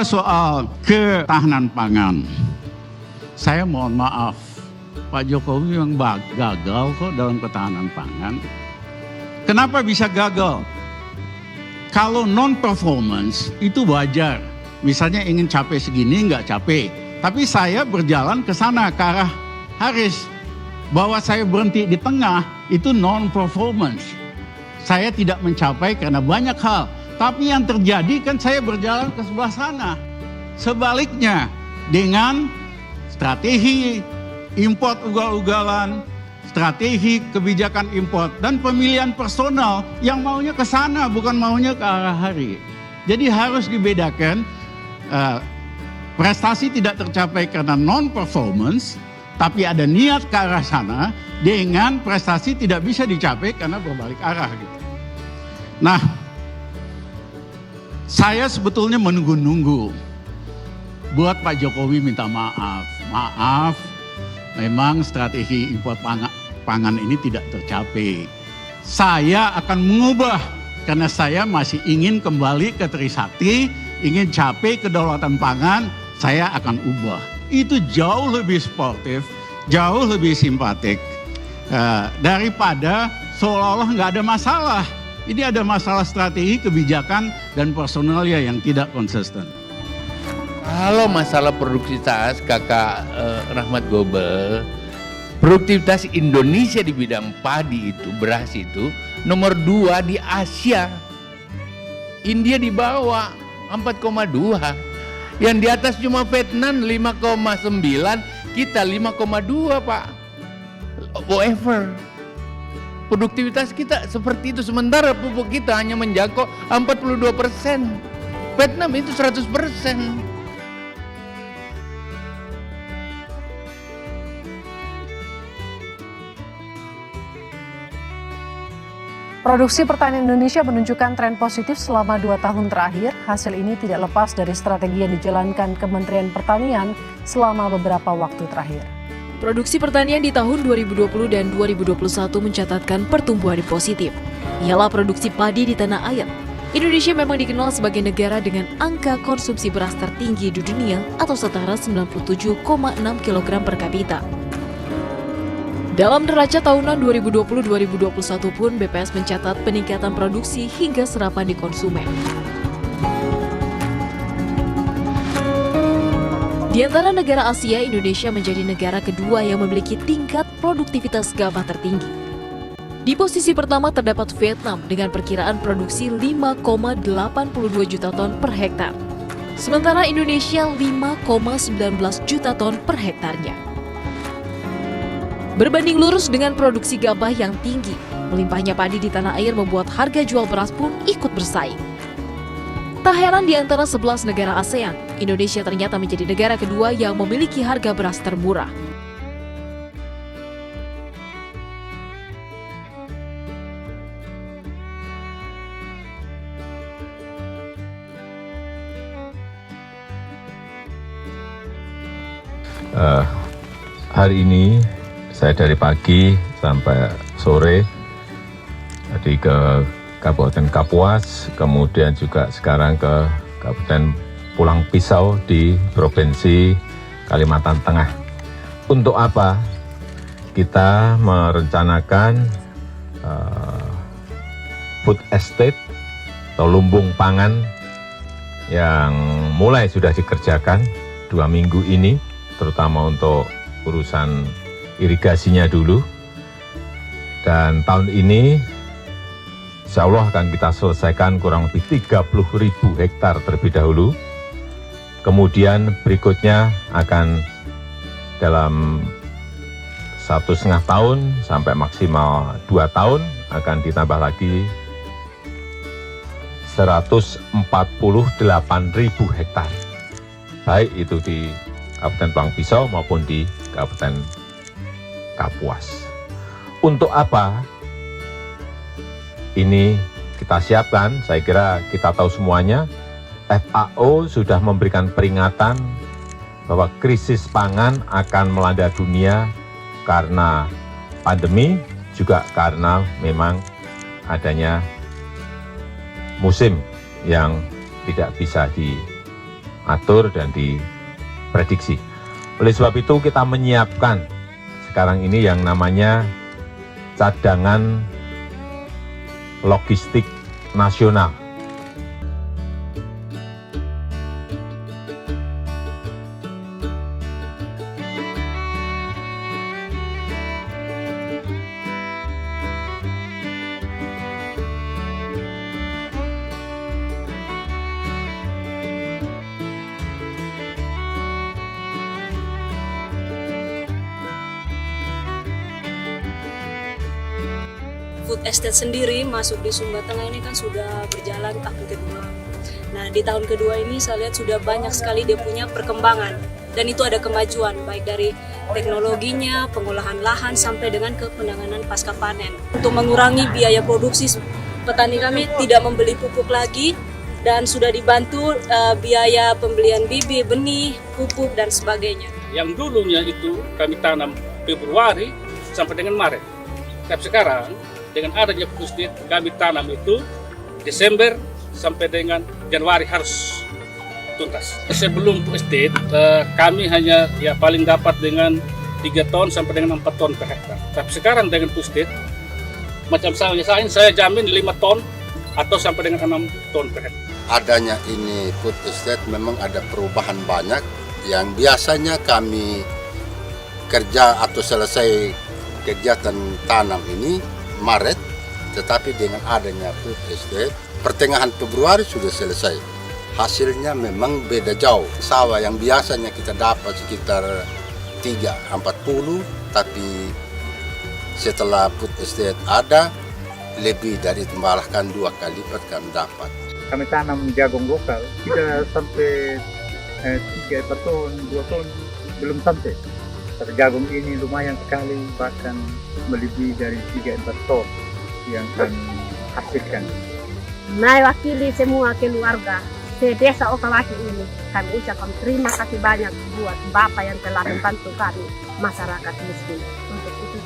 soal ketahanan pangan, saya mohon maaf, Pak Jokowi memang gagal kok dalam ketahanan pangan. Kenapa bisa gagal? Kalau non-performance itu wajar. Misalnya ingin capai segini, nggak capai. Tapi saya berjalan ke sana, ke arah Haris. Bahwa saya berhenti di tengah, itu non-performance. Saya tidak mencapai karena banyak hal. Tapi yang terjadi kan saya berjalan ke sebelah sana. Sebaliknya, dengan strategi import ugal-ugalan, strategi kebijakan import, dan pemilihan personal yang maunya ke sana, bukan maunya ke arah Hari. Jadi harus dibedakan, prestasi tidak tercapai karena non-performance, tapi ada niat ke arah sana, dengan prestasi tidak bisa dicapai karena berbalik arah gitu. Nah, saya sebetulnya menunggu-nunggu buat Pak Jokowi minta maaf. Maaf, memang strategi impor pangan ini tidak tercapai. Saya akan mengubah karena saya masih ingin kembali ke Trisakti, ingin capai kedaulatan pangan, saya akan ubah. Itu jauh lebih sportif, jauh lebih simpatik daripada seolah-olah nggak ada masalah. Ini ada masalah strategi, kebijakan, dan personalia yang tidak konsisten. Kalau masalah produktivitas, Kakak Rahmat Gobel, produktivitas Indonesia di bidang padi itu, beras itu, nomor 2 di Asia. India di bawah 4,2. Yang di atas cuma Vietnam 5,9, kita 5,2 Pak. Whatever. Produktivitas kita seperti itu, sementara pupuk kita hanya menjangkau 42%. Vietnam itu 100%. Produksi pertanian Indonesia menunjukkan tren positif selama 2 tahun terakhir. Hasil ini tidak lepas dari strategi yang dijalankan Kementerian Pertanian selama beberapa waktu terakhir. Produksi pertanian di tahun 2020 dan 2021 mencatatkan pertumbuhan positif. Ialah produksi padi di tanah air. Indonesia memang dikenal sebagai negara dengan angka konsumsi beras tertinggi di dunia atau setara 97,6 kg per kapita. Dalam neraca tahunan 2020-2021 pun BPS mencatat peningkatan produksi hingga serapan di konsumen. Di antara negara Asia, Indonesia menjadi negara kedua yang memiliki tingkat produktivitas gabah tertinggi. Di posisi pertama terdapat Vietnam dengan perkiraan produksi 5,82 juta ton per hektar. Sementara Indonesia 5,19 juta ton per hektarnya. Berbanding lurus dengan produksi gabah yang tinggi, melimpahnya padi di tanah air membuat harga jual beras pun ikut bersaing. Tak heran di antara 11 negara ASEAN, Indonesia ternyata menjadi negara kedua yang memiliki harga beras termurah. Hari ini saya dari pagi sampai sore tadi ke Kabupaten Kapuas, kemudian juga sekarang ke Kabupaten Pulang Pisau di Provinsi Kalimantan Tengah. Untuk apa? Kita merencanakan food estate atau lumbung pangan yang mulai sudah dikerjakan 2 minggu ini, terutama untuk urusan irigasinya dulu. Dan tahun ini insya Allah akan kita selesaikan kurang lebih 30.000 hektar terlebih dahulu. Kemudian berikutnya akan dalam 1,5 tahun sampai maksimal 2 tahun akan ditambah lagi 148.000 hektar. Baik itu di Kabupaten Pulang Pisau maupun di Kabupaten Kapuas. Untuk apa ini kita siapkan? Saya kira kita tahu semuanya, FAO sudah memberikan peringatan bahwa krisis pangan akan melanda dunia karena pandemi, juga karena memang adanya musim yang tidak bisa diatur dan diprediksi. Oleh sebab itu kita menyiapkan sekarang ini yang namanya cadangan logistik nasional. Food estate sendiri masuk di Sumba Tengah ini kan sudah berjalan tahun kedua. Nah, di tahun kedua ini saya lihat sudah banyak sekali dia punya perkembangan. Dan itu ada kemajuan, baik dari teknologinya, pengolahan lahan, sampai dengan ke penanganan pasca panen. Untuk mengurangi biaya produksi, petani kami tidak membeli pupuk lagi, dan sudah dibantu biaya pembelian bibit, benih, pupuk, dan sebagainya. Yang dulunya itu kami tanam Februari sampai dengan Maret. Tapi sekarang dengan adanya Pusdit kami tanam itu Desember sampai dengan Januari harus tuntas. Sebelum Pusdit kami hanya paling dapat dengan 3 ton sampai dengan 4 ton per hektar. Tapi sekarang dengan Pusdit macam saya jamin 5 ton atau sampai dengan 6 ton per hektar. Adanya ini food estate memang ada perubahan banyak yang biasanya kami kerja atau selesai kegiatan tanam ini Maret, tetapi dengan adanya food estate pertengahan Februari sudah selesai. Hasilnya memang beda jauh. Sawah yang biasanya kita dapat sekitar 3-40, tapi setelah food estate ada lebih dari itu, bahkan 2 kali lipat kami dapat. Kami tanam jagung lokal, kita sampai 3 ton, 2 ton belum sampai. Tapi jagung ini lumayan sekali, bahkan melebihi dari 3-4 ton yang kami hasilkan. Mewakili semua keluarga desa Okalaki ini, kami ucapkan terima kasih banyak buat Bapak yang telah membantu kami, masyarakat miskin. Untuk itu